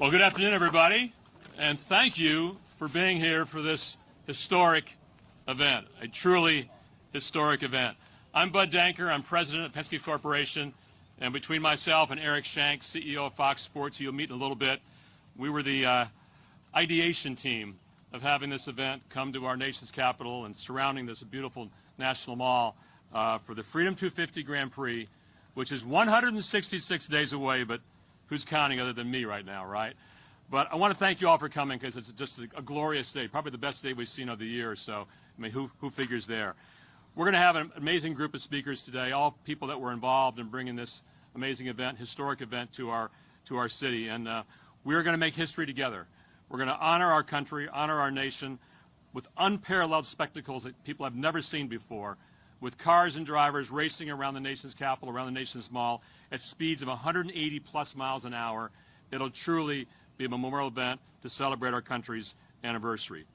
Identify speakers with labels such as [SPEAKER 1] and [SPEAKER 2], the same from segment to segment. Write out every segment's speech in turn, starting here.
[SPEAKER 1] Well, good afternoon, everybody, and thank you for being here for this historic event, a truly historic event. I'm Bud Danker. I'm president of Penske Corporation, and between myself and Eric Shanks, CEO of Fox Sports, who you'll meet in a little bit, we were the ideation team of having this event come to our nation's capital and surrounding this beautiful national mall for the Freedom 250 Grand Prix, which is 166 days away, but who's counting other than me right now, right? But I want to thank you all for coming because it's just a glorious day, probably the best day we've seen of the year. So, I mean, who figures there? We're going to have an amazing group of speakers today, all people that were involved in bringing this amazing event, historic event to our city. And we're going to make history together. We're going to honor our country, honor our nation with unparalleled spectacles that people have never seen before, with cars and drivers racing around the nation's capital, around the nation's mall, at speeds of 180 plus miles an hour. It'll truly be a memorial event to celebrate our country's anniversary.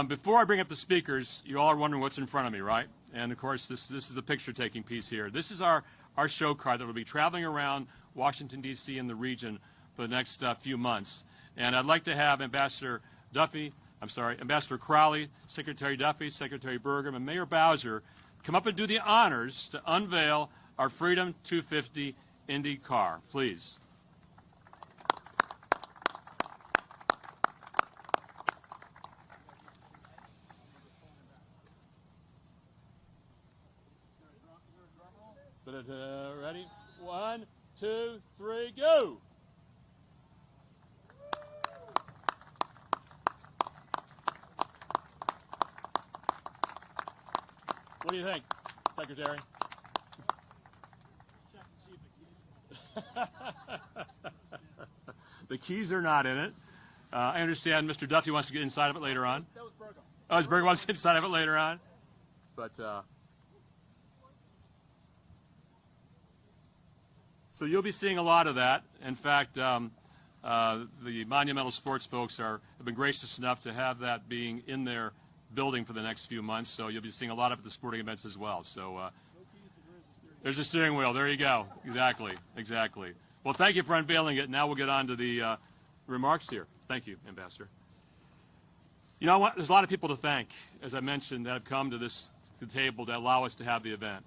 [SPEAKER 1] Before I bring up the speakers, you all are wondering what's in front of me, right? And of course, this is the picture-taking piece here. This is our show car that will be traveling around Washington, D.C. and the region for the next few months. And I'd like to have Ambassador Crowley, Secretary Duffy, Secretary Burgum, and Mayor Bowser come up and do the honors to unveil our Freedom 250 Indy car. Please. Ready? 1, 2, 3, go! What do you think, Secretary? The keys are not in it. I understand Mr. Duffy wants to get inside of it later on. That was Burgum. Oh, Burgum wants to get inside of it later on. But so you'll be seeing a lot of that. In fact, the Monumental Sports folks have been gracious enough to have that being in their building for the next few months. So you'll be seeing a lot of it at the sporting events as well. So there's a steering wheel. There you go. Exactly. Exactly. Well, thank you for unveiling it. Now we'll get on to the remarks here. Thank you, Ambassador. You know what? There's a lot of people to thank, as I mentioned, that have come to the table to allow us to have the event.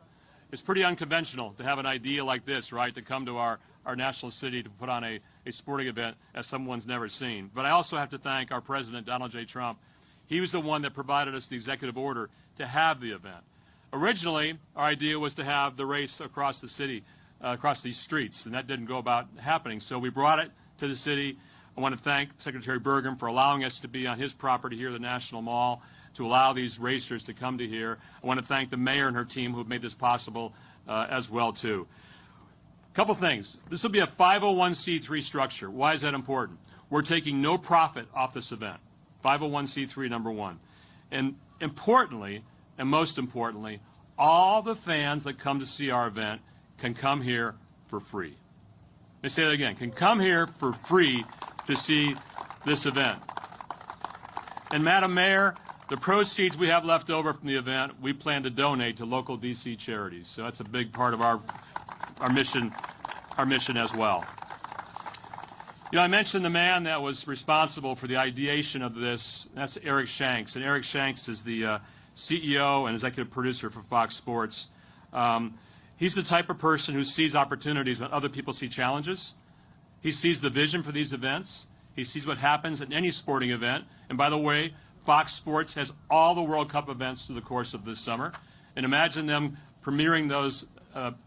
[SPEAKER 1] It's pretty unconventional to have an idea like this, right, to come to our national city to put on a sporting event as someone's never seen. But I also have to thank our President, Donald J. Trump. He was the one that provided us the executive order to have the event. Originally, our idea was to have the race across the city, across these streets, and that didn't go about happening. So we brought it to the city. I want to thank Secretary Burgum for allowing us to be on his property here, the National Mall, to allow these racers to come to here. I want to thank the mayor and her team who have made this possible as well, too. A couple things. This will be a 501c3 structure. Why is that important? We're taking no profit off this event. 501c3, number one. And importantly, and most importantly, all the fans that come to see our event can come here for free. Let me say that again. Can come here for free to see this event. And Madam Mayor, the proceeds we have left over from the event, we plan to donate to local D.C. charities. So that's a big part of our mission as well. You know, I mentioned the man that was responsible for the ideation of this. That's Eric Shanks. And Eric Shanks is the CEO and executive producer for Fox Sports. He's the type of person who sees opportunities when other people see challenges. He sees the vision for these events. He sees what happens at any sporting event. And by the way, Fox Sports has all the World Cup events through the course of this summer. And imagine them premiering those,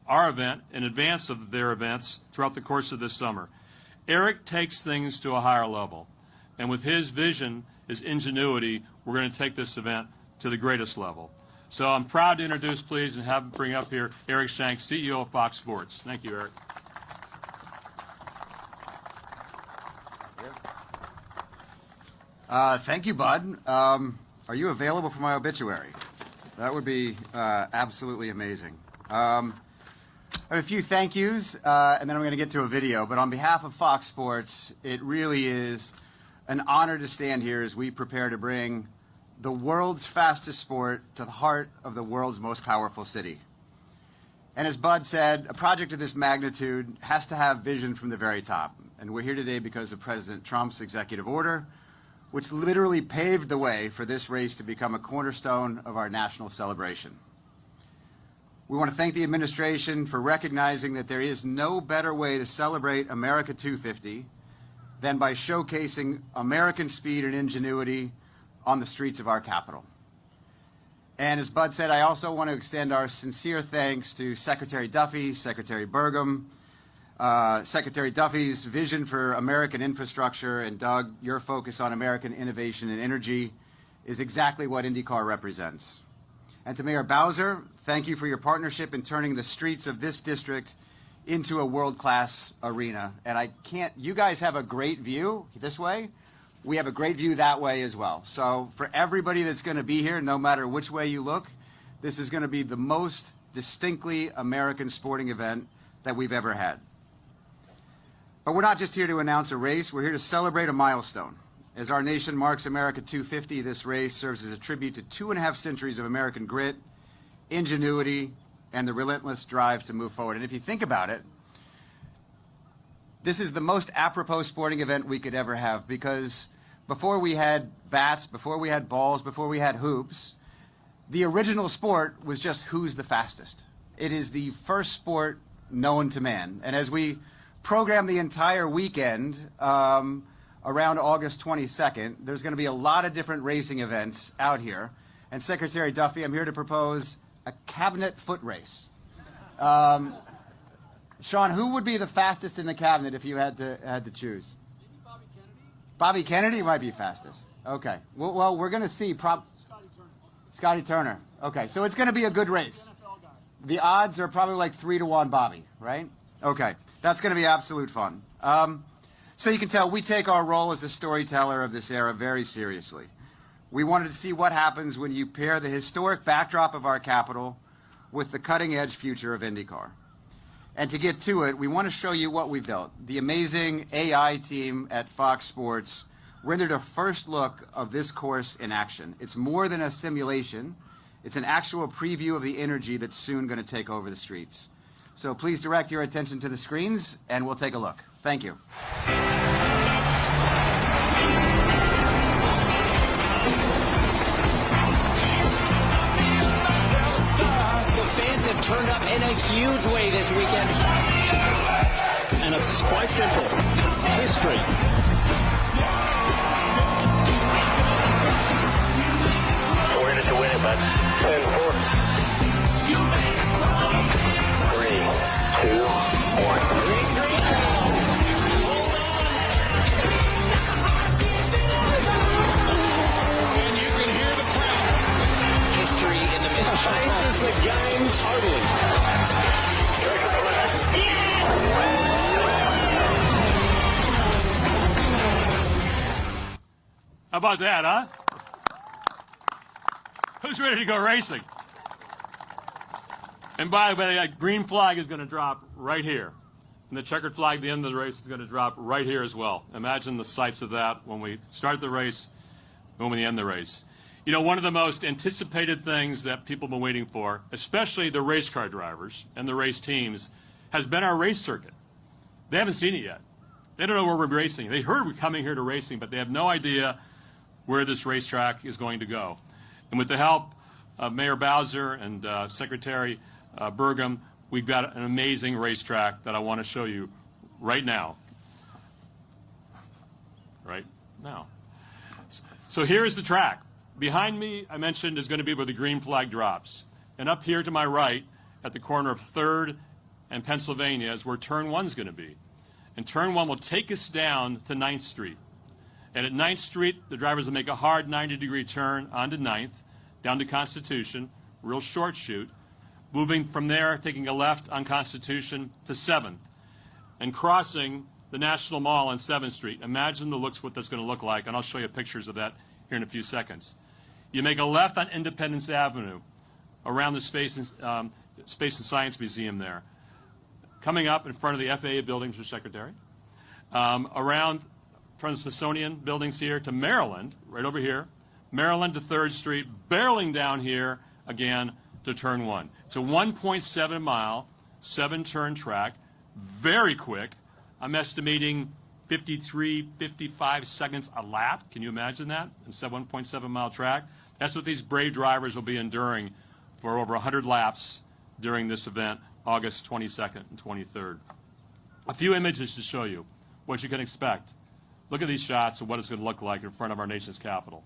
[SPEAKER 1] our event in advance of their events throughout the course of this summer. Eric takes things to a higher level. And with his vision, his ingenuity, we're going to take this event to the greatest level. So I'm proud to introduce, please, and have him bring up here Eric Shanks, CEO of Fox Sports. Thank you, Eric.
[SPEAKER 2] Thank you, Bud. Are you available for my obituary? That would be absolutely amazing. I have a few thank yous, and then I'm going to get to a video. But on behalf of Fox Sports, it really is an honor to stand here as we prepare to bring the world's fastest sport to the heart of the world's most powerful city. And as Bud said, a project of this magnitude has to have vision from the very top. And we're here today because of President Trump's executive order, which literally paved the way for this race to become a cornerstone of our national celebration. We want to thank the administration for recognizing that there is no better way to celebrate America 250 than by showcasing American speed and ingenuity on the streets of our capital. And as Bud said, I also want to extend our sincere thanks to Secretary Duffy, Secretary Burgum, Secretary Duffy's vision for American infrastructure, and Doug, your focus on American innovation and energy is exactly what IndyCar represents. And to Mayor Bowser, thank you for your partnership in turning the streets of this district into a world-class arena. And you guys have a great view this way. We have a great view that way as well. So for everybody that's going to be here, no matter which way you look, this is going to be the most distinctly American sporting event that we've ever had. But we're not just here to announce a race, we're here to celebrate a milestone. As our nation marks America 250, this race serves as a tribute to 2.5 centuries of American grit, ingenuity, and the relentless drive to move forward. And if you think about it, this is the most apropos sporting event we could ever have, because before we had bats, before we had balls, before we had hoops, the original sport was just who's the fastest. It is the first sport known to man. And as we program the entire weekend, around August 22nd, there's going to be a lot of different racing events out here. And Secretary Duffy, I'm here to propose a cabinet foot race. Sean, who would be the fastest in the cabinet if you had to choose?
[SPEAKER 3] Maybe Bobby Kennedy.
[SPEAKER 2] Bobby Kennedy might be fastest. Okay. Well, we're going to see.
[SPEAKER 3] Scotty Turner.
[SPEAKER 2] Scotty Turner. Okay, so it's going to be a good race.
[SPEAKER 3] NFL guy.
[SPEAKER 2] The odds are probably like 3-1 Bobby, right? Okay. That's going to be absolute fun. So you can tell we take our role as a storyteller of this era very seriously. We wanted to see what happens when you pair the historic backdrop of our capital with the cutting-edge future of IndyCar. And to get to it, we want to show you what we built. The amazing AI team at Fox Sports rendered a first look of this course in action. It's more than a simulation. It's an actual preview of the energy that's soon going to take over the streets. So please direct your attention to the screens, and we'll take a look. Thank you.
[SPEAKER 4] The fans have turned up in a huge way this weekend.
[SPEAKER 5] And it's quite simple. History.
[SPEAKER 6] We're in it to win it, bud. 10-4. 3, 2, 1.
[SPEAKER 5] And you can hear the crowd.
[SPEAKER 4] History in the midst.
[SPEAKER 5] Changes the game totally.
[SPEAKER 1] How about that, huh? Who's ready to go racing? And by the way, that green flag is going to drop right here. And the checkered flag at the end of the race is going to drop right here as well. Imagine the sights of that when we start the race, when we end the race. You know, one of the most anticipated things that people have been waiting for, especially the race car drivers and the race teams, has been our race circuit. They haven't seen it yet. They don't know where we're racing. They heard we're coming here to racing, but they have no idea where this racetrack is going to go. And with the help of Mayor Bowser and Secretary Burgum, we've got an amazing racetrack that I want to show you right now. Right now. So here's the track. Behind me, I mentioned, is going to be where the green flag drops. And up here to my right, at the corner of 3rd and Pennsylvania, is where Turn 1's going to be. And Turn 1 will take us down to 9th Street. And at 9th Street, the drivers will make a hard 90-degree turn onto 9th, down to Constitution, real short shoot, moving from there, taking a left on Constitution to 7th, and crossing the National Mall on 7th Street. Imagine the looks what that's going to look like, and I'll show you pictures of that here in a few seconds. You make a left on Independence Avenue, around the Space and Science Museum there. Coming up in front of the FAA building, Mr. Secretary, around from the Smithsonian buildings here to Maryland, right over here, Maryland to 3rd Street, barreling down here again to Turn 1. It's a 1.7 mile, 7-turn track, very quick. I'm estimating 53, 55 seconds a lap. Can you imagine that? Instead of 1.7-mile track. That's what these brave drivers will be enduring for over 100 laps during this event, August 22nd and 23rd. A few images to show you what you can expect. Look at these shots of what it's going to look like in front of our nation's capital.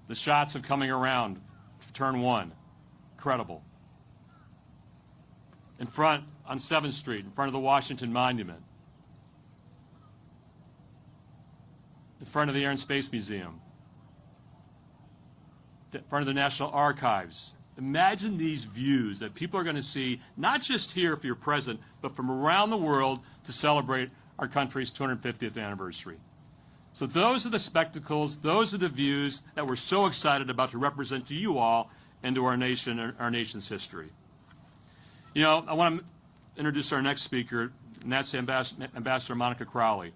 [SPEAKER 1] The shots of coming around turn 1, incredible. In front on 7th Street, in front of the Washington Monument. In front of the Air and Space Museum. In front of the National Archives. Imagine these views that people are going to see, not just here if you're present, but from around the world to celebrate our country's 250th anniversary. So those are the spectacles, those are the views that we're so excited about to represent to you all and to our nation, our nation's history. You know, I want to introduce our next speaker, and that's Ambassador Monica Crowley.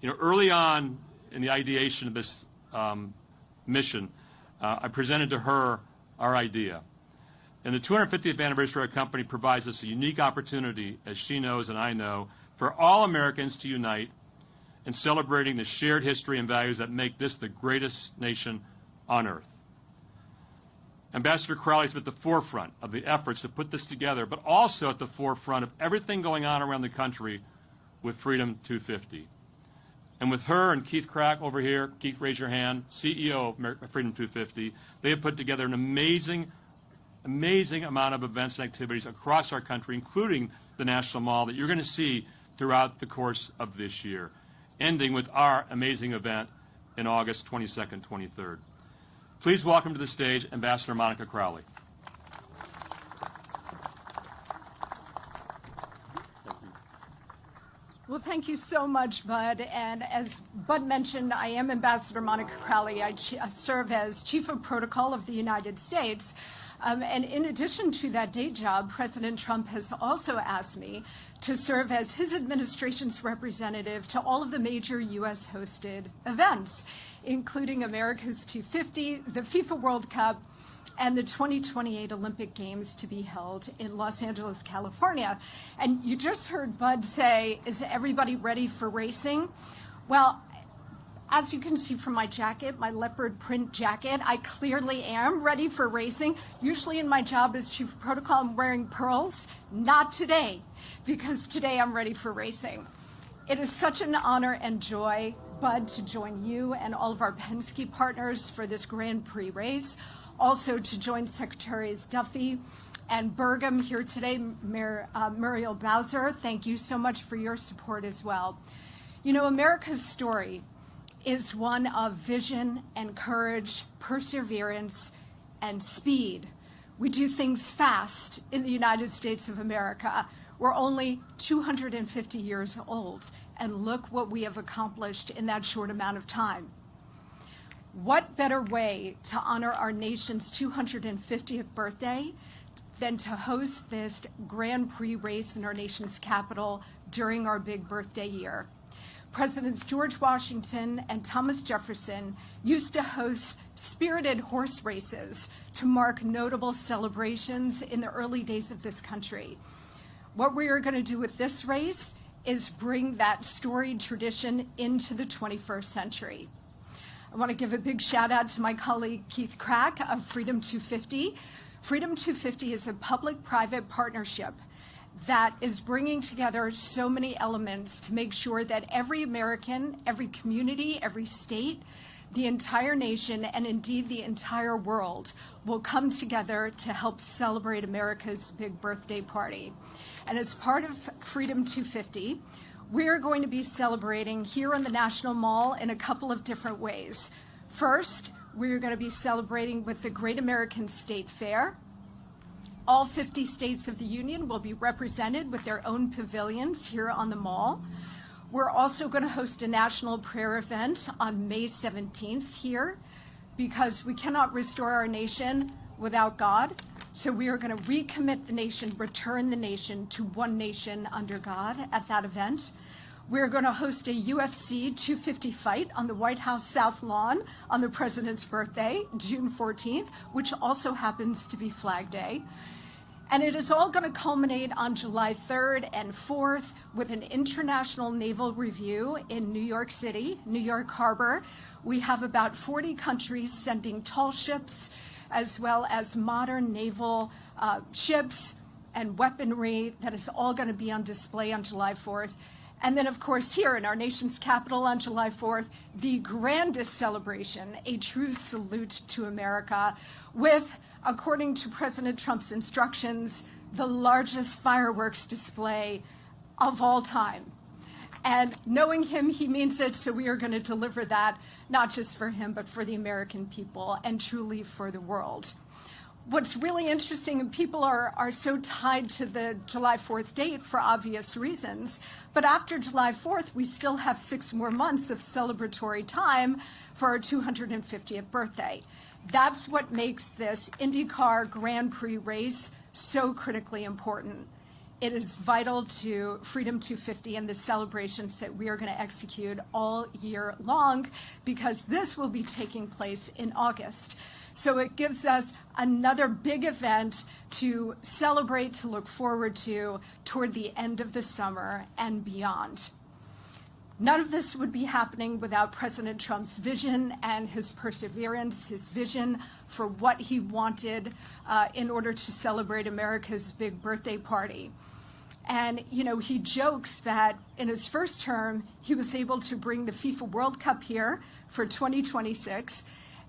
[SPEAKER 1] You know, early on in the ideation of this mission, I presented to her our idea. And the 250th anniversary of our company provides us a unique opportunity, as she knows and I know, for all Americans to unite in celebrating the shared history and values that make this the greatest nation on earth. Ambassador Crowley is at the forefront of the efforts to put this together, but also at the forefront of everything going on around the country with Freedom 250. And with her and Keith Crack over here, Keith, raise your hand, CEO of Freedom 250, they have put together an amazing amount of events and activities across our country, including the National Mall, that you're going to see throughout the course of this year, ending with our amazing event in August 22nd, 23rd. Please welcome to the stage Ambassador Monica Crowley.
[SPEAKER 7] Well, thank you so much, Bud. And as Bud mentioned, I am Ambassador Monica Crowley. I serve as Chief of Protocol of the United States. And in addition to that day job, President Trump has also asked me to serve as his administration's representative to all of the major U.S.-hosted events, including America's 250, the FIFA World Cup, and the 2028 Olympic Games to be held in Los Angeles, California. And you just heard Bud say, is everybody ready for racing? Well, as you can see from my jacket, my leopard print jacket, I clearly am ready for racing. Usually in my job as Chief of Protocol, I'm wearing pearls. Not today, because today I'm ready for racing. It is such an honor and joy, Bud, to join you and all of our Penske partners for this Grand Prix race. Also to join Secretaries Duffy and Burgum here today, Muriel Bowser. Thank you so much for your support as well. You know, America's story is one of vision and courage, perseverance, and speed. We do things fast in the United States of America. We're only 250 years old, and look what we have accomplished in that short amount of time. What better way to honor our nation's 250th birthday than to host this Grand Prix race in our nation's capital during our big birthday year? Presidents George Washington and Thomas Jefferson used to host spirited horse races to mark notable celebrations in the early days of this country. What we are going to do with this race is bring that storied tradition into the 21st century. I want to give a big shout out to my colleague Keith Crack of Freedom 250. Freedom 250 is a public-private partnership that is bringing together so many elements to make sure that every American, every community, every state, the entire nation, and indeed the entire world will come together to help celebrate America's big birthday party. And as part of Freedom 250, we're going to be celebrating here on the National Mall in a couple of different ways. First, we're going to be celebrating with the Great American State Fair. All 50 states of the Union will be represented with their own pavilions here on the Mall. We're also going to host a national prayer event on May 17th here, because we cannot restore our nation without God. So we are going to recommit the nation, return the nation to one nation under God at that event. We're going to host a UFC 250 fight on the White House South Lawn on the President's birthday, June 14th, which also happens to be Flag Day. And it is all going to culminate on July 3rd and 4th with an international naval review in New York City, New York Harbor. We have about 40 countries sending tall ships, as well as modern naval ships and weaponry that is all going to be on display on July 4th. And then, of course, here in our nation's capital on July 4th, the grandest celebration, a true salute to America, with, according to President Trump's instructions, the largest fireworks display of all time. And knowing him, he means it, so we are going to deliver that, not just for him, but for the American people, and truly for the world. What's really interesting, and people are so tied to the July 4th date for obvious reasons, but after July 4th, we still have 6 more months of celebratory time for our 250th birthday. That's what makes this Indycar Grand Prix race so critically important. It is vital to Freedom 250 and the celebrations that we are going to execute all year long, because this will be taking place in August. So it gives us another big event to celebrate, to look forward to toward the end of the summer and beyond. None of this would be happening without President Trump's vision and his perseverance, his vision for what he wanted in order to celebrate America's big birthday party. And, you know, he jokes that in his first term, he was able to bring the FIFA World Cup here for 2026,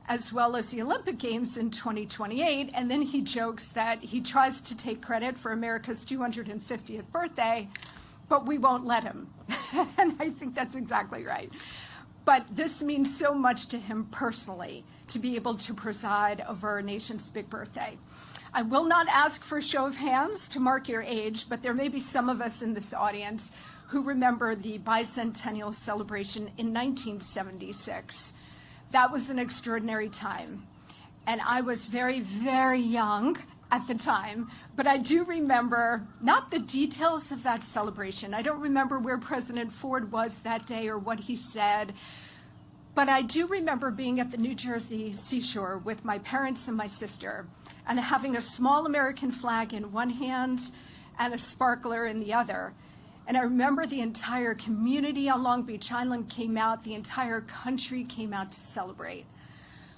[SPEAKER 7] as well as the Olympic Games in 2028. And then he jokes that he tries to take credit for America's 250th birthday, but we won't let him. And I think that's exactly right. But this means so much to him personally, to be able to preside over our nation's big birthday. I will not ask for a show of hands to mark your age, but there may be some of us in this audience who remember the bicentennial celebration in 1976. That was an extraordinary time. And I was very, very young at the time, but I do remember not the details of that celebration. I don't remember where President Ford was that day or what he said, but I do remember being at the New Jersey seashore with my parents and my sister, and having a small American flag in one hand and a sparkler in the other. And I remember the entire community on Long Beach Island came out, the entire country came out to celebrate.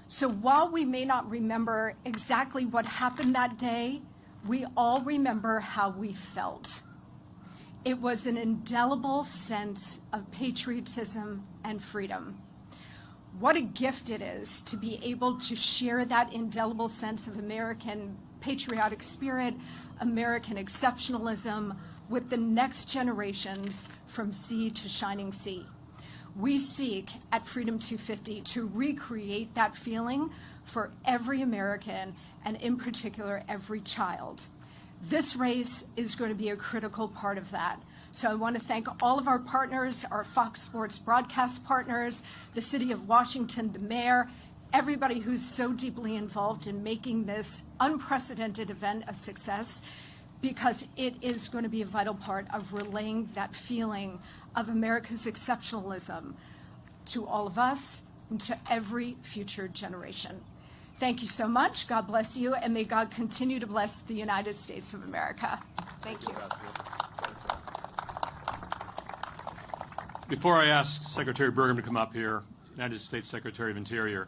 [SPEAKER 7] So while we may not remember exactly what happened that day, we all remember how we felt. It was an indelible sense of patriotism and freedom. What a gift it is to be able to share that indelible sense of American patriotic spirit, American exceptionalism with the next generations from sea to shining sea. We seek at Freedom 250 to recreate that feeling for every American, and in particular, every child. This race is going to be a critical part of that. So I want to thank all of our partners, our Fox Sports broadcast partners, the City of Washington, the mayor, everybody who's so deeply involved in making this unprecedented event a success, because it is going to be a vital part of relaying that feeling of America's exceptionalism to all of us and to every future generation. Thank you so much. God bless you, and may God continue to bless the United States of America. Thank you.
[SPEAKER 1] Before I ask Secretary Burgum to come up here, United States Secretary of Interior,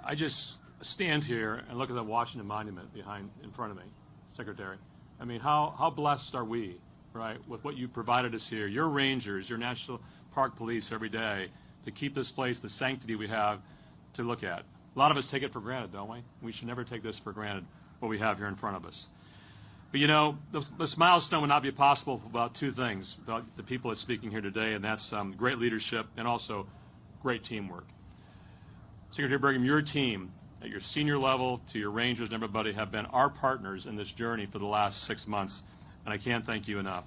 [SPEAKER 1] I just stand here and look at the Washington Monument in front of me, Secretary. I mean, how blessed are we, right, with what you provided us here, your rangers, your National Park Police every day, to keep this place the sanctity we have to look at. A lot of us take it for granted, don't we? We should never take this for granted, what we have here in front of us. But, you know, this milestone would not be possible without two things, without the people that's speaking here today, and that's great leadership and also great teamwork. Secretary Burgum, your team, at your senior level to your rangers and everybody, have been our partners in this journey for the last 6 months, and I can't thank you enough.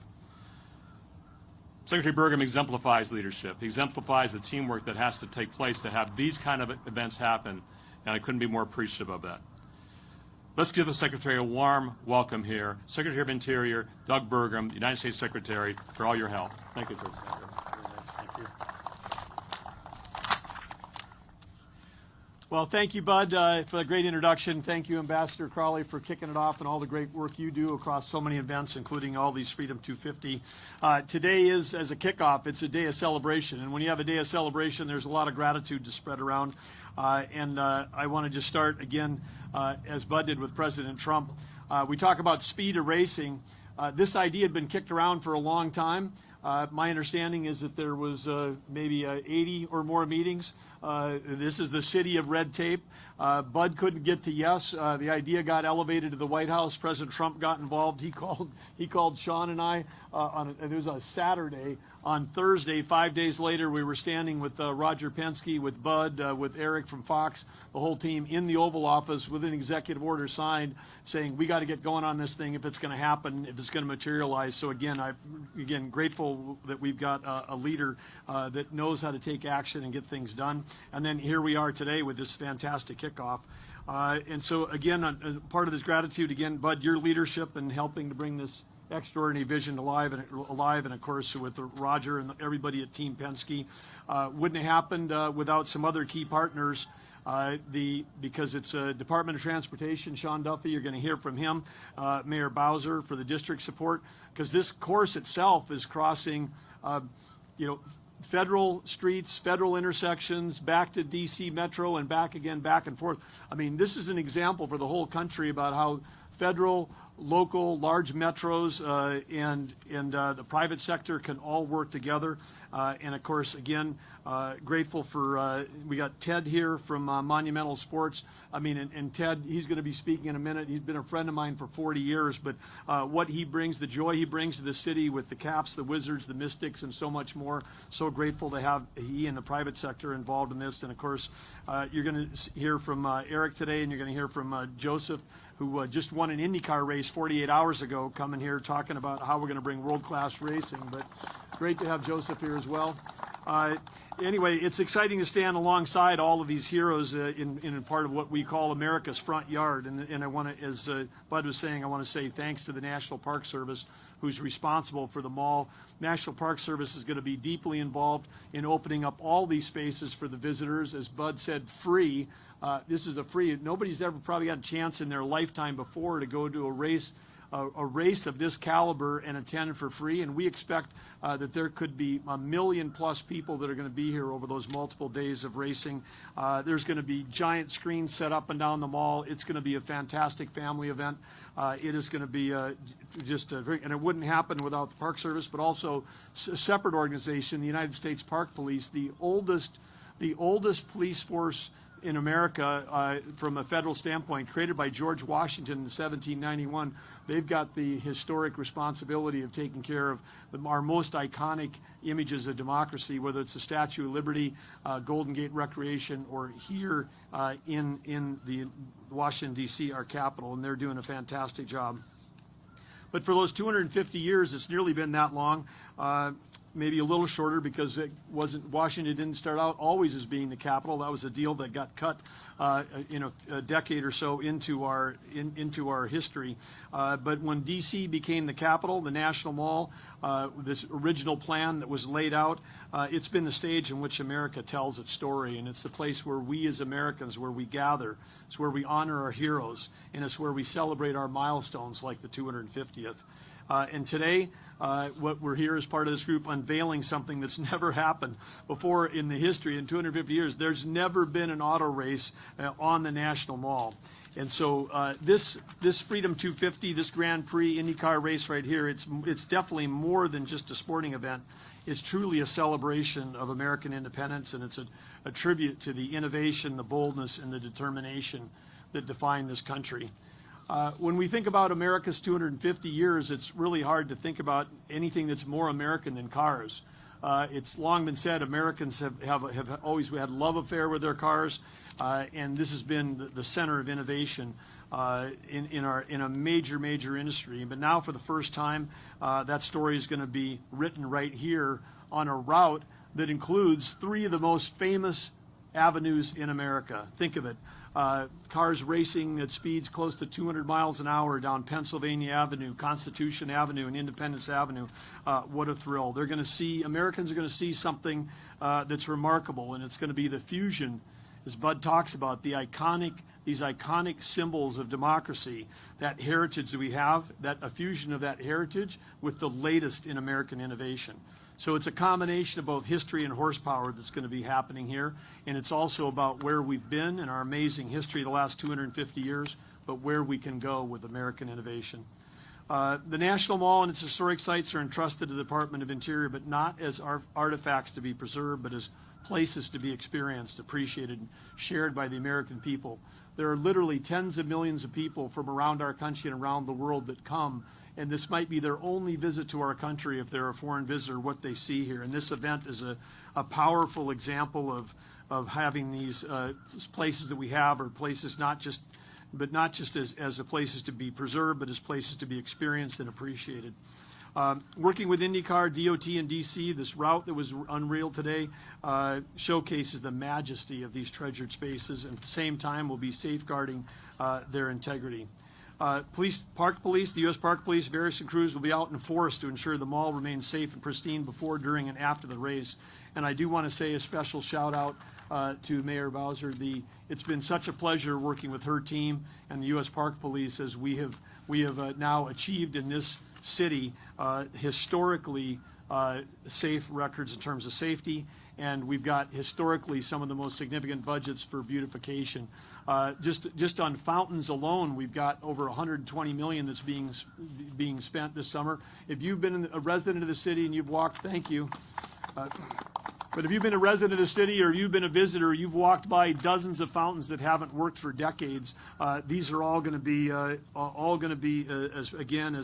[SPEAKER 1] Secretary Burgum exemplifies leadership. He exemplifies the teamwork that has to take place to have these kind of events happen, and I couldn't be more appreciative of that. Let's give the Secretary a warm welcome here. Secretary of Interior, Doug Burgum, United States Secretary, for all your help. Thank you, sir.
[SPEAKER 5] Thank you.
[SPEAKER 3] Well, thank you, Bud, for the great introduction. Thank you, Ambassador Crowley, for kicking it off and all the great work you do across so many events, including all these Freedom 250. Today is, as a kickoff, it's a day of celebration. And when you have a day of celebration, there's a lot of gratitude to spread around. I want to just start again, as Bud did with President Trump. We talk about speed of racing. This idea had been kicked around for a long time. My understanding is that there was maybe 80 or more meetings. This is the city of red tape. Bud couldn't get to yes. The idea got elevated to the White House. President Trump got involved. He called Sean and I it was a Saturday. On Thursday, 5 days later, we were standing with Roger Penske, with Bud, with Eric from Fox, the whole team in the Oval Office with an executive order signed saying we got to get going on this thing if it's going to happen, if it's going to materialize. So again, grateful that we've got a leader that knows how to take action and get things done. And then here we are today with this fantastic kickoff. And so again, part of this gratitude, again, Bud, your leadership in helping to bring this extraordinary vision alive, and of course with Roger and everybody at Team Penske. Wouldn't have happened without some other key partners. Because it's a Department of Transportation, Sean Duffy, you're going to hear from him, Mayor Bowser for the district support, because this course itself is crossing, federal streets, federal intersections, back to DC Metro and back again, back and forth. I mean, this is an example for the whole country about how federal, local, large metros and the private sector can all work together. And of course, again, grateful for, we got Ted here from Monumental Sports. I mean, and Ted, he's going to be speaking in a minute. He's been a friend of mine for 40 years, but what he brings, the joy he brings to the city with the Caps, the Wizards, the Mystics, and so much more. So grateful to have he and the private sector involved in this. And of course, you're going to hear from Eric today, and you're going to hear from Joseph, who just won an IndyCar race 48 hours ago, coming here talking about how we're going to bring world-class racing. But great to have Joseph here as well. Anyway, it's exciting to stand alongside all of these heroes in part of what we call America's front yard. And I want to, as Bud was saying, I want to say thanks to the National Park Service, who's responsible for the mall. National Park Service is going to be deeply involved in opening up all these spaces for the visitors. As Bud said, free. This is a free. Nobody's ever probably had a chance in their lifetime before to go to a race of this caliber and attend for free, and we expect that there could be 1 million plus people that are going to be here over those multiple days of racing. There's going to be giant screens set up and down the mall. It's going to be a fantastic family event. It is going to be and it wouldn't happen without the Park Service, but also a separate organization, the United States Park Police, the oldest police force in America from a federal standpoint, created by George Washington in 1791. They've got the historic responsibility of taking care of our most iconic images of democracy, whether it's the Statue of Liberty, Golden Gate Recreation, or here in the Washington, D.C., our capital, and they're doing a fantastic job. But for those 250 years, it's nearly been that long, maybe a little shorter, because Washington didn't start out always as being the capital. That was a deal that got cut a decade or so into our history. But when D.C. became the capital, the National Mall, this original plan that was laid out, it's been the stage in which America tells its story, and it's the place where we as Americans, where we gather. It's where we honor our heroes, and it's where we celebrate our milestones like the 250th. And today, what we're here as part of this group unveiling something that's never happened before in the history in 250 years. There's never been an auto race on the National Mall. And so this Freedom 250, this Grand Prix IndyCar race right here, it's definitely more than just a sporting event. It's truly a celebration of American independence, and it's a tribute to the innovation, the boldness, and the determination that define this country. When we think about America's 250 years, it's really hard to think about anything that's more American than cars. It's long been said Americans have always had love affair with their cars, and this has been the center of innovation in a major industry. But now, for the first time, that story is going to be written right here on a route that includes 3 of the most famous avenues in America. Think of it. Cars racing at speeds close to 200 miles an hour down Pennsylvania Avenue, Constitution Avenue, and Independence Avenue. What a thrill. Americans are going to see something that's remarkable, and it's going to be the fusion as Bud talks about, these iconic symbols of democracy, that heritage that we have, that a fusion of that heritage with the latest in American innovation. So it's a combination of both history and horsepower that's going to be happening here, and it's also about where we've been in our amazing history the last 250 years, but where we can go with American innovation. The National Mall and its historic sites are entrusted to the Department of Interior, but not as artifacts to be preserved, but as places to be experienced, appreciated, and shared by the American people. There are literally tens of millions of people from around our country and around the world that come, and this might be their only visit to our country if they're a foreign visitor, what they see here. And this event is a powerful example of having these places that we have are places not just as places to be preserved, but as places to be experienced and appreciated. Working with Indycar, DOT, and DC, this route that was unreal today showcases the majesty of these treasured spaces, and at the same time will be safeguarding their integrity. Park Police, the U.S. Park Police, various crews will be out in force to ensure the mall remains safe and pristine before, during, and after the race. And I do want to say a special shout out to Mayor Bowser. It's been such a pleasure working with her team and the U.S. Park Police as we have now achieved in this city historically safe records in terms of safety, and we've got historically some of the most significant budgets for beautification. Just on fountains alone, we've got over $120 million that's being spent this summer. If you've been a resident of the city and you've walked, thank you. But if you've been a resident of the city or you've been a visitor, you've walked by dozens of fountains that haven't worked for decades. These are all going to be as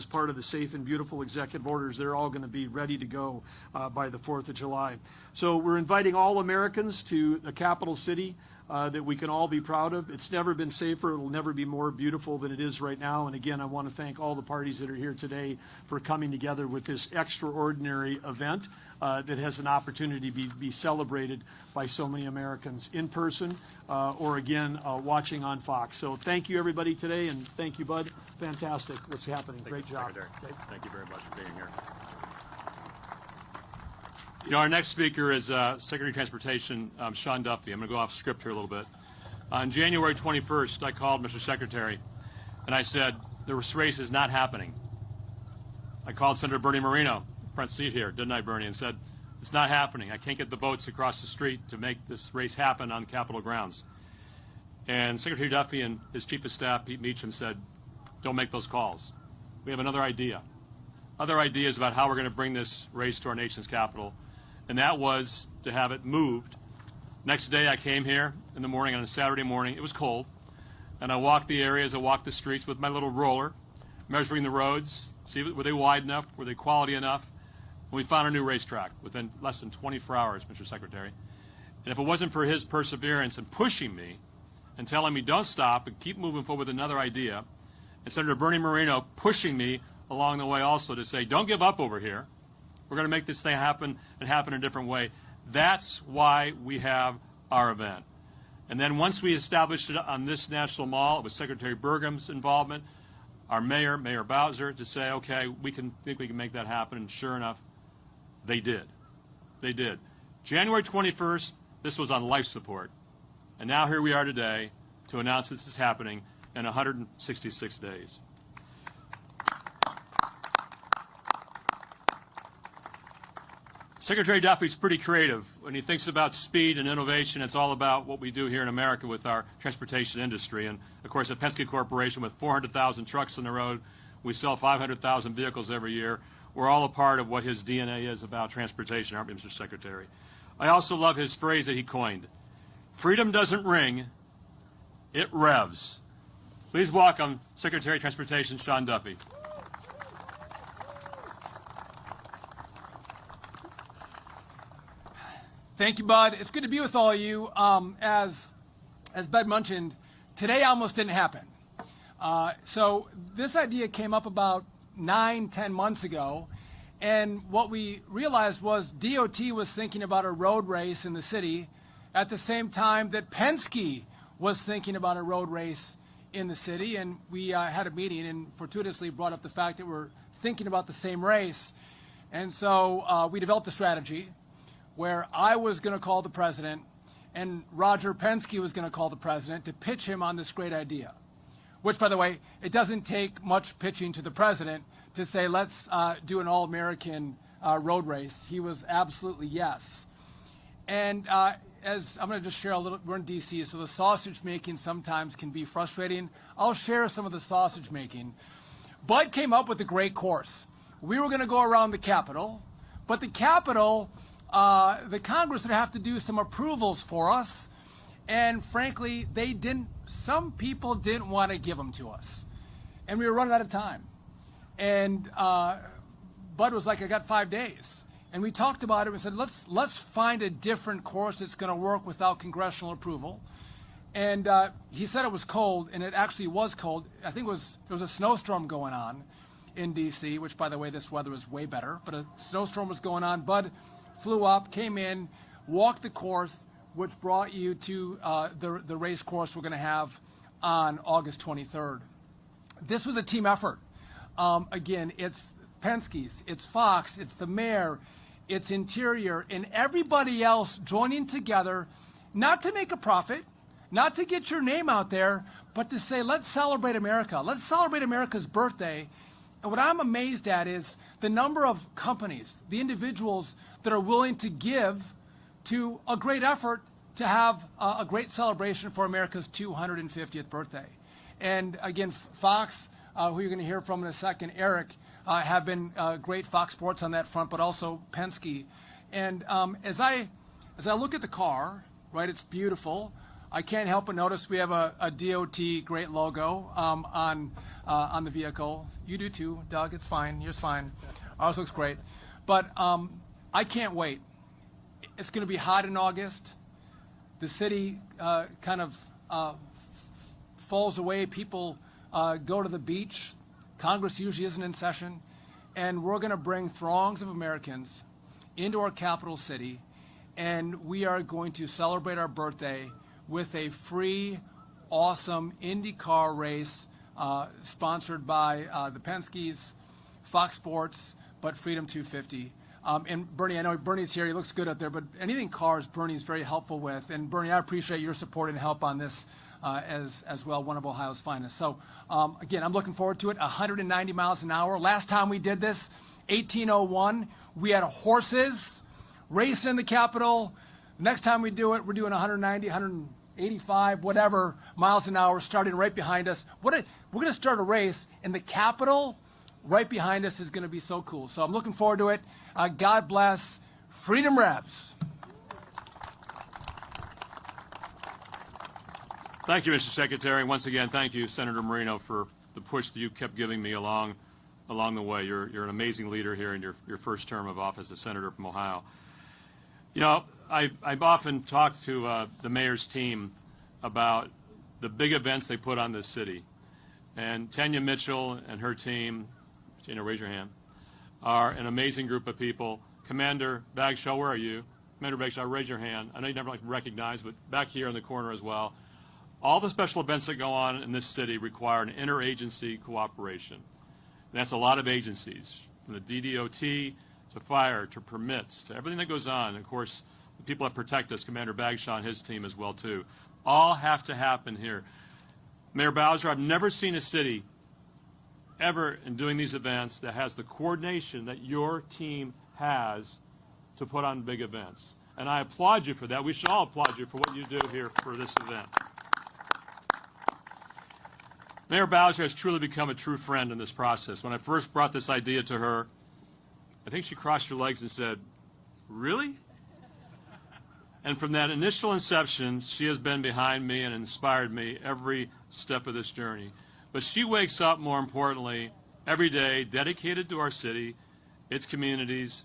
[SPEAKER 3] part of the safe and beautiful executive orders. They're all going to be ready to go by the 4th of July. So we're inviting all Americans to the capital city that we can all be proud of. It's never been safer. It'll never be more beautiful than it is right now. And again, I want to thank all the parties that are here today for coming together with this extraordinary event that has an opportunity to be celebrated by so many Americans in person or again watching on Fox. So thank you everybody today, and thank you, Bud. Fantastic what's happening. Great job.
[SPEAKER 1] Thank you very much for being here. You know, our next speaker is Secretary of Transportation Sean Duffy. I'm going to go off script here a little bit. On January 21st, I called Mr. Secretary, and I said, the race is not happening. I called Senator Bernie Moreno, front seat here, didn't I, Bernie, and said, it's not happening. I can't get the votes across the street to make this race happen on Capitol grounds. And Secretary Duffy and his Chief of Staff, Pete Meacham, said, don't make those calls. We have another idea. Other ideas about how we're going to bring this race to our nation's capital, and that was to have it moved. Next day, I came here in the morning on a Saturday morning. It was cold, and I walked the areas, I walked the streets with my little roller, measuring the roads, see were they wide enough, were they quality enough. And we found a new racetrack within less than 24 hours, Mr. Secretary. And if it wasn't for his perseverance and pushing me and telling me don't stop and keep moving forward with another idea, and Senator Bernie Moreno pushing me along the way also to say, don't give up over here. We're going to make this thing happen and happen in a different way. That's why we have our event. And then once we established it on this National Mall, it was Secretary Burgum's involvement, our mayor, Mayor Bowser, to say, okay, we can make that happen. And sure enough, they did. They did. January 21st, this was on life support. And now here we are today to announce this is happening in 166 days. Secretary Duffy's pretty creative. When he thinks about speed and innovation, it's all about what we do here in America with our transportation industry. And, of course, at Penske Corporation, with 400,000 trucks on the road, we sell 500,000 vehicles every year. We're all a part of what his DNA is about transportation, aren't we, Mr. Secretary? I also love his phrase that he coined. Freedom doesn't ring, it revs. Please welcome Secretary of Transportation Sean Duffy.
[SPEAKER 8] Thank you, Bud. It's good to be with all of you. As Bud mentioned, today almost didn't happen. So this idea came up about 9-10 months ago, and what we realized was DOT was thinking about a road race in the city at the same time that Penske was thinking about a road race in the city, and we had a meeting and fortuitously brought up the fact that we're thinking about the same race. And so we developed a strategy where I was going to call the president and Roger Penske was going to call the president to pitch him on this great idea. Which, by the way, it doesn't take much pitching to the president to say, let's do an all-American road race. He was absolutely yes. And as I'm going to just share a little, we're in D.C., so the sausage making sometimes can be frustrating. I'll share some of the sausage making. Bud came up with a great course. We were going to go around the Capitol, but the Capitol, the Congress would have to do some approvals for us. And frankly, some people didn't want to give them to us. And we were running out of time. And Bud was like, I got 5 days. And we talked about it and said, let's find a different course that's going to work without congressional approval. And he said it was cold, and it actually was cold. I think there was a snowstorm going on in D.C., which, by the way, this weather is way better. But a snowstorm was going on. Bud flew up, came in, walked the course, which brought you to the race course we're going to have on August 23rd. This was a team effort. Again, it's Penske's, it's Fox, it's the mayor, it's Interior, and everybody else joining together, not to make a profit, not to get your name out there, but to say, let's celebrate America. Let's celebrate America's birthday. And what I'm amazed at is the number of companies, the individuals that are willing to give to a great effort to have a great celebration for America's 250th birthday. And again, Fox, who you're going to hear from in a second, Eric, have been great Fox Sports on that front, but also Penske. And as I look at the car, right, it's beautiful. I can't help but notice we have a DOT great logo on the vehicle. You do too, Doug. It's fine. Yours fine. Ours looks great. But I can't wait. It's going to be hot in August. The city kind of falls away. People go to the beach. Congress usually isn't in session. And we're going to bring throngs of Americans into our capital city, and we are going to celebrate our birthday with a free, awesome IndyCar race sponsored by the Penskes, Fox Sports, but Freedom 250. And Bernie, I know Bernie's here. He looks good up there, but anything cars, Bernie's very helpful with. And Bernie, I appreciate your support and help on this as well, one of Ohio's finest. So again, I'm looking forward to it. 190 miles an hour. Last time we did this, 1801, we had horses racing in the Capitol. Next time we do it, we're doing 190, 185, whatever miles an hour, starting right behind us. We're going to start a race in the Capitol. Right behind us is going to be so cool. So I'm looking forward to it. God bless. Freedom Revs.
[SPEAKER 1] Thank you, Mr. Secretary. And once again, thank you, Senator Moreno, for the push that you kept giving me along the way. You're an amazing leader here in your first term of office as Senator from Ohio. You know, I've often talked to the mayor's team about the big events they put on this city. And Tanya Mitchell and her team, Tina, raise your hand, are an amazing group of people. Commander Bagshaw, where are you? Commander Bagshaw, raise your hand. I know you never like to recognize, but back here in the corner as well. All the special events that go on in this city require an interagency cooperation. And that's a lot of agencies, from the DDOT to fire to permits to everything that goes on. And of course, the people that protect us, Commander Bagshaw and his team as well too, all have to happen here. Mayor Bowser, I've never seen a city ever in doing these events that has the coordination that your team has to put on big events. And I applaud you for that. We should all applaud you for what you do here for this event. Mayor Bowser has truly become a true friend in this process. When I first brought this idea to her, I think she crossed her legs and said, "Really?" And from that initial inception, she has been behind me and inspired me every step of this journey. But she wakes up, more importantly, every day dedicated to our city, its communities,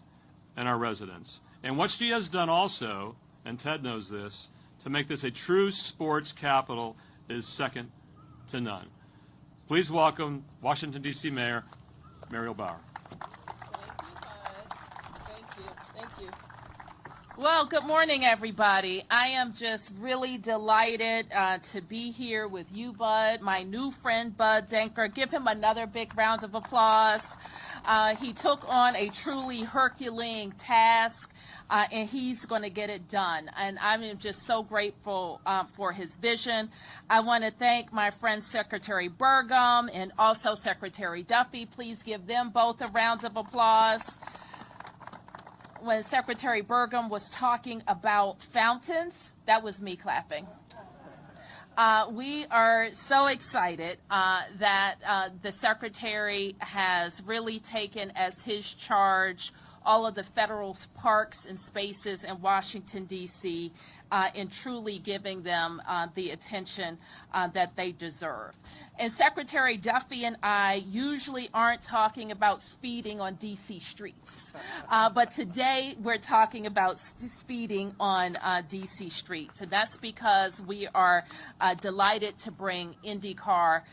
[SPEAKER 1] and our residents. And what she has done also, and Ted knows this, to make this a true sports capital is second to none. Please welcome Washington, D.C. Mayor Muriel Bauer.
[SPEAKER 9] Thank you, Bud. Thank you. Well, good morning, everybody. I am just really delighted to be here with you, Bud, my new friend, Bud Denker. Give him another big round of applause. He took on a truly Herculean task, and he's going to get it done. And I'm just so grateful for his vision. I want to thank my friend Secretary Burgum and also Secretary Duffy. Please give them both a round of applause. When Secretary Burgum was talking about fountains, that was me clapping. We are so excited that the Secretary has really taken as his charge all of the federal parks and spaces in Washington, D.C., and truly giving them the attention that they deserve. And Secretary Duffy and I usually aren't talking about speeding on D.C. streets, but today we're talking about speeding on D.C. streets, and that's because we are delighted to bring Indycar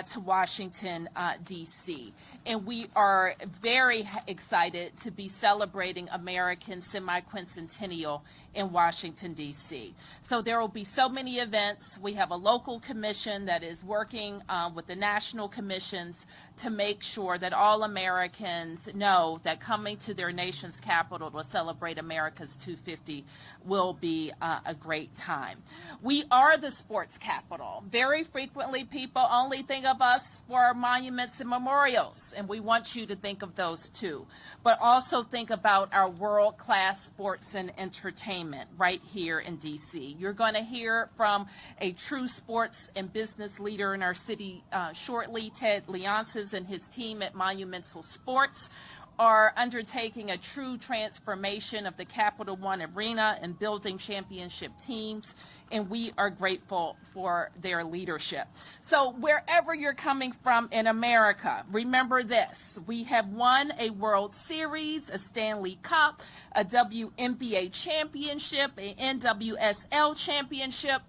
[SPEAKER 9] to Washington, D.C. And we are very excited to be celebrating American semi-quincentennial in Washington, D.C. So there will be so many events. We have a local commission that is working with the national commissions to make sure that all Americans know that coming to their nation's capital to celebrate America's 250 will be a great time. We are the sports capital. Very frequently, people only think of us for our monuments and memorials, and we want you to think of those too. But also think about our world-class sports and entertainment right here in D.C. You're going to hear from a true sports and business leader in our city shortly. Ted Leonces and his team at Monumental Sports are undertaking a true transformation of the Capital One Arena and building championship teams, and we are grateful for their leadership. So wherever you're coming from in America, remember this: we have won a World Series, a Stanley Cup, a WNBA championship, an NWSL championship,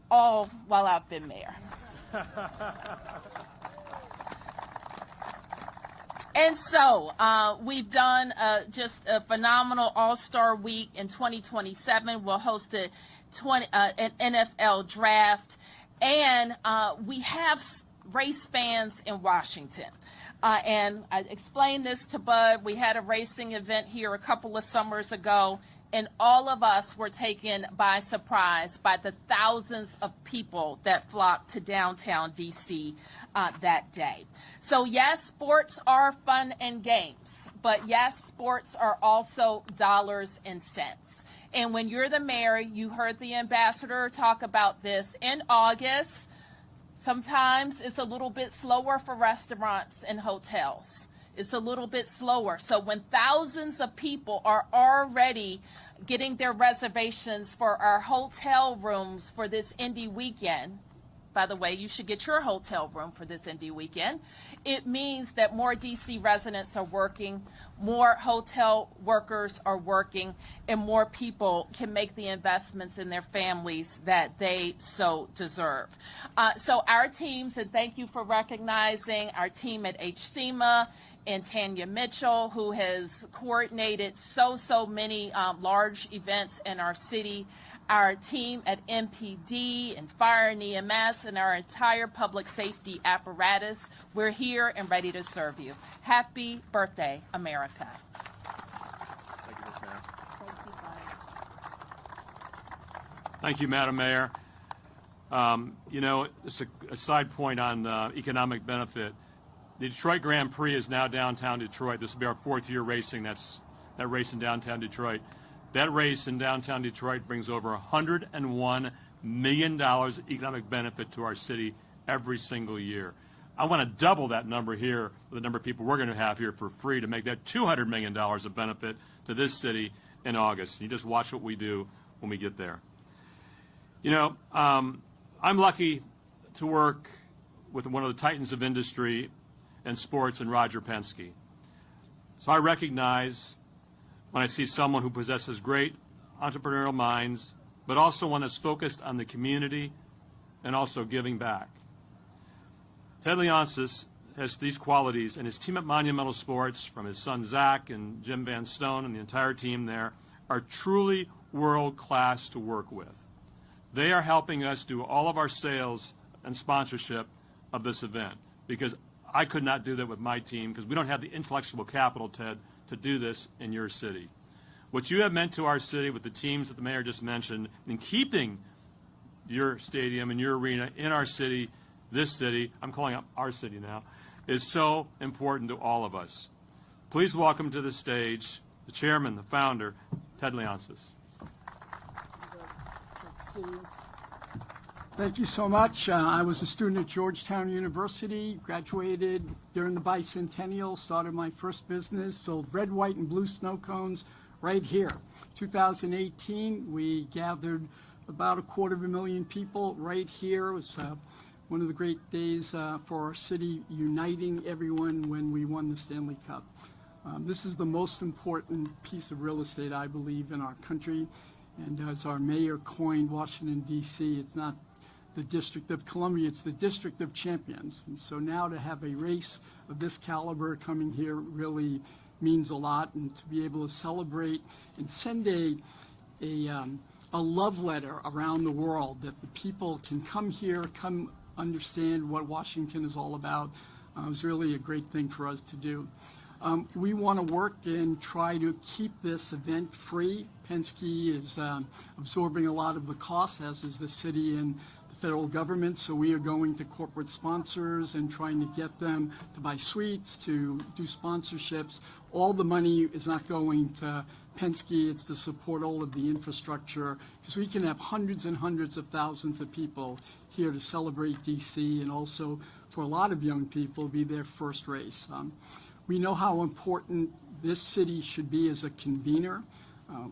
[SPEAKER 9] all while I've been mayor. And so we've done just a phenomenal All-Star Week. In 2027, we'll host an NFL draft, and we have race fans in Washington. And I explained this to Bud. We had a racing event here a couple of summers ago, and all of us were taken by surprise by the thousands of people that flocked to downtown D.C. That day. So yes, sports are fun and games, but yes, sports are also dollars and cents. And when you're the mayor, you heard the ambassador talk about this in August. Sometimes it's a little bit slower for restaurants and hotels. It's a little bit slower. So when thousands of people are already getting their reservations for our hotel rooms for this Indy weekend, by the way, you should get your hotel room for this Indy weekend, it means that more D.C. residents are working, more hotel workers are working, and more people can make the investments in their families that they so deserve. So our teams, and thank you for recognizing our team at HSEMA, and Tanya Mitchell, who has coordinated so many large events in our city, our team at MPD and Fire and EMS, and our entire public safety apparatus. We're here and ready to serve you. Happy birthday, America.
[SPEAKER 1] Thank you, Ms. Mayor. Thank you, Madam Mayor. You know, just a side point on economic benefit. The Detroit Grand Prix is now downtown Detroit. This will be our fourth year racing. That race in downtown Detroit. That race in downtown Detroit brings over $101 million economic benefit to our city every single year. I want to double that number here with the number of people we're going to have here for free to make that $200 million of benefit to this city in August. You just watch what we do when we get there. You know, I'm lucky to work with one of the titans of industry and sports in Roger Penske. So I recognize when I see someone who possesses great entrepreneurial minds, but also one that's focused on the community and also giving back. Ted Leonces has these qualities, and his team at Monumental Sports, from his son Zach and Jim Van Stone and the entire team there, are truly world-class to work with. They are helping us do all of our sales and sponsorship of this event, because I could not do that with my team, because we don't have the intellectual capital, Ted, to do this in your city. What you have meant to our city with the teams that the mayor just mentioned, in keeping your stadium and your arena in our city, this city, I'm calling it our city now, is so important to all of us. Please welcome to the stage the chairman, the founder, Ted Leonsis.
[SPEAKER 10] Thank you so much. I was a student at Georgetown University, graduated during the bicentennial, started my first business, sold red, white, and blue snow cones right here. 2018, we gathered about 250,000 people right here. It was one of the great days for our city, uniting everyone when we won the Stanley Cup. This is the most important piece of real estate, I believe, in our country. And as our mayor coined Washington, D.C., it's not the District of Columbia, it's the District of Champions. And so now to have a race of this caliber coming here really means a lot, and to be able to celebrate and send a love letter around the world that the people can come here, come understand what Washington is all about, is really a great thing for us to do. We want to work and try to keep this event free. Penske is absorbing a lot of the costs, as is the city and the federal government, so we are going to corporate sponsors and trying to get them to buy suites, to do sponsorships. All the money is not going to Penske, it's to support all of the infrastructure, because we can have hundreds and hundreds of thousands of people here to celebrate DC, and also for a lot of young people be their first race. We know how important this city should be as a convener.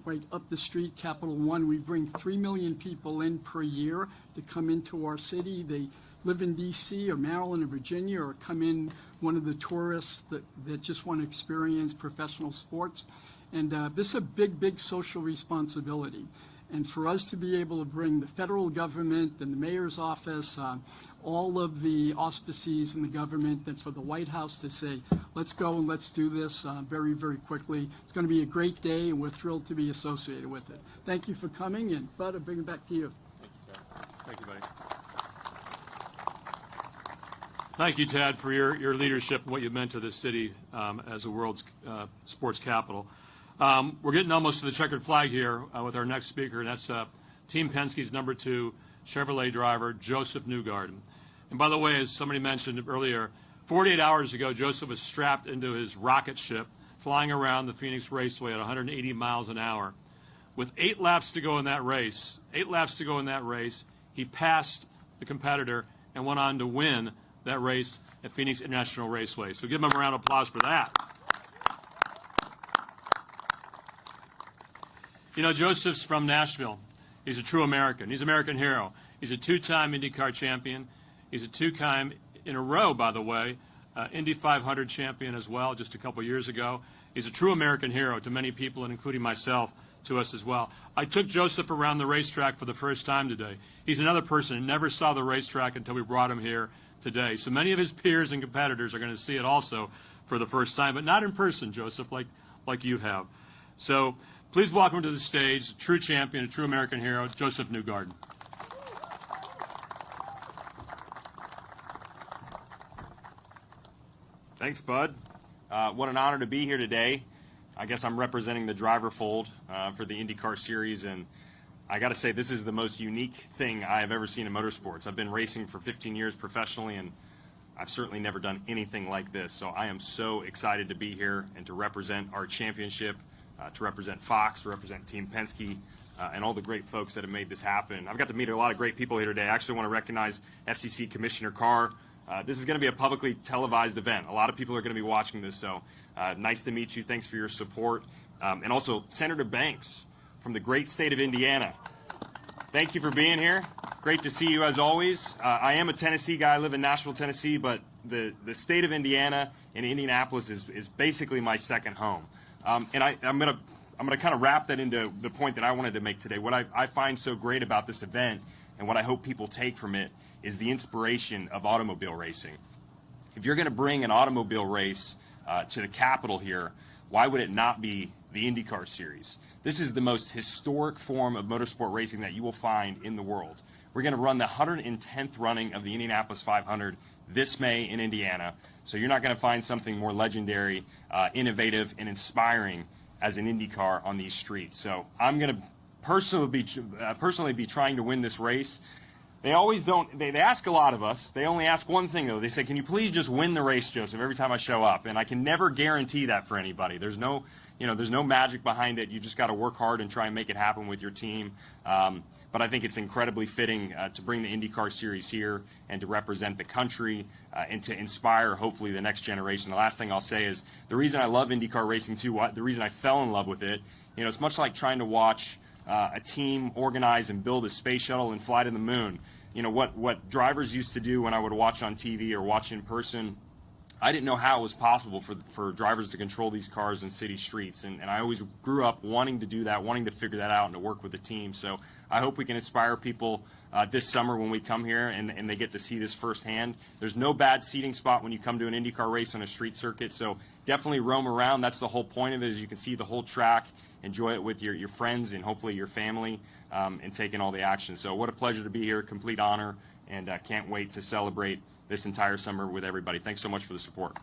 [SPEAKER 10] Right up the street, Capital One, we bring 3 million people in per year to come into our city. They live in D.C. or Maryland or Virginia, or come in, one of the tourists that just want to experience professional sports. And this is a big, big social responsibility. And for us to be able to bring the federal government and the mayor's office, all of the auspices in the government, and for the White House to say, let's go and let's do this very, very quickly. It's going to be a great day, and we're thrilled to be associated with it. Thank you for coming, and Bud, I'll bring it back to you.
[SPEAKER 1] Thank you, buddy. Thank you, Ted, for your leadership and what you've meant to this city as a world's sports capital. We're getting almost to the checkered flag here with our next speaker, and that's Team Penske's number 2 Chevrolet driver, Joseph Newgarden. And by the way, as somebody mentioned earlier, 48 hours ago, Joseph was strapped into his rocket ship, flying around the Phoenix Raceway at 180 miles an hour. With 8 laps to go in that race, he passed the competitor and went on to win that race at Phoenix International Raceway. So give him a round of applause for that. You know, Joseph's from Nashville. He's a true American. He's an American hero. He's a 2-time IndyCar champion. He's a 2-time in a row, by the way, Indy 500 champion as well, just a couple years ago. He's a true American hero to many people, and including myself, to us as well. I took Joseph around the racetrack for the first time today. He's another person who never saw the racetrack until we brought him here today. So many of his peers and competitors are going to see it also for the first time, but not in person, Joseph, like you have. So please welcome to the stage a true champion, a true American hero, Joseph Newgarden.
[SPEAKER 11] Thanks, Bud. What an honor to be here today. I guess I'm representing the driver fold for the IndyCar series, and I got to say this is the most unique thing I have ever seen in motorsports. I've been racing for 15 years professionally, and I've certainly never done anything like this. So I am so excited to be here and to represent our championship, to represent Fox, to represent Team Penske, and all the great folks that have made this happen. I've got to meet a lot of great people here today. I actually want to recognize FCC Commissioner Carr. This is going to be a publicly televised event. A lot of people are going to be watching this, so nice to meet you. Thanks for your support. And also, Senator Banks from the great state of Indiana. Thank you for being here. Great to see you as always. I am a Tennessee guy. I live in Nashville, Tennessee, but the state of Indiana and Indianapolis is basically my second home. And I'm going to kind of wrap that into the point that I wanted to make today. What I find so great about this event and what I hope people take from it is the inspiration of automobile racing. If you're going to bring an automobile race to the Capitol here, why would it not be the IndyCar Series. This is the most historic form of motorsport racing that you will find in the world. We're going to run the 110th running of the Indianapolis 500 this May in Indiana. So you're not going to find something more legendary, innovative, and inspiring as an IndyCar on these streets. So I'm going to personally be trying to win this race. They always don't. They ask a lot of us. They only ask one thing, though. They say, "Can you please just win the race, Joseph?" Every time I show up, and I can never guarantee that for anybody. There's no magic behind it. You just got to work hard and try and make it happen with your team. But I think it's incredibly fitting to bring the IndyCar Series here and to represent the country and to inspire, hopefully, the next generation. The last thing I'll say is the reason I love IndyCar racing too. The reason I fell in love with it. It's much like trying to watch a team organize and build a space shuttle and fly to the moon. What drivers used to do when I would watch on TV or watch in person, I didn't know how it was possible for drivers to control these cars in city streets. And I always grew up wanting to do that, wanting to figure that out and to work with the team. So I hope we can inspire people this summer when we come here and they get to see this firsthand. There's no bad seating spot when you come to an IndyCar race on a street circuit. So definitely roam around. That's the whole point of it, is you can see the whole track, enjoy it with your friends and hopefully your family, and take in all the action. So what a pleasure to be here, complete honor, and can't wait to celebrate this entire summer with everybody. Thanks so much for the support.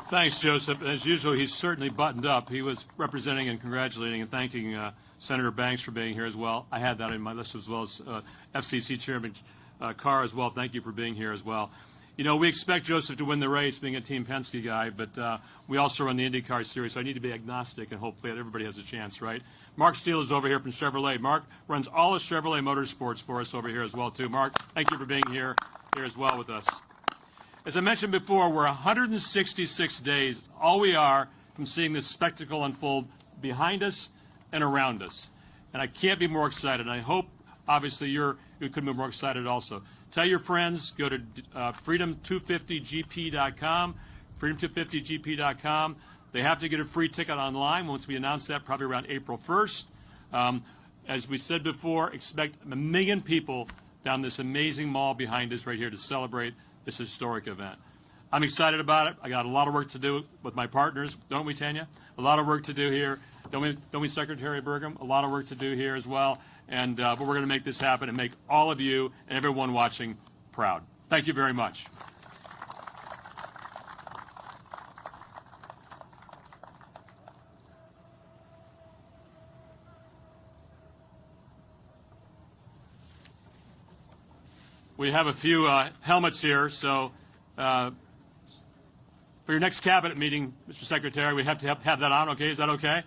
[SPEAKER 1] Thanks, Joseph. As usual, he's certainly buttoned up. He was representing and congratulating and thanking Senator Banks for being here as well. I had that in my list, as well as FCC Chairman Carr as well. Thank you for being here as well. We expect Joseph to win the race, being a Team Penske guy, but we also run the IndyCar Series, so I need to be agnostic, and hopefully everybody has a chance, right? Mark Steele is over here from Chevrolet. Mark runs all of Chevrolet Motorsports for us over here as well, too. Mark, thank you for being here as well with us. As I mentioned before, we're 166 days, all we are, from seeing this spectacle unfold behind us and around us. And I can't be more excited. And I hope, obviously, you could be more excited also. Tell your friends, go to freedom250gp.com, freedom250gp.com. They have to get a free ticket online once we announce that, probably around April 1st. As we said before, expect 1 million people down this amazing mall behind us right here to celebrate this historic event. I'm excited about it. I got a lot of work to do with my partners, don't we, Tanya? A lot of work to do here. Don't we, Secretary Burgum? A lot of work to do here as well. And but we're going to make this happen and make all of you and everyone watching proud. Thank you very much. We have a few helmets here, so for your next cabinet meeting, Mr. Secretary, we have to have that on. Okay, is that okay?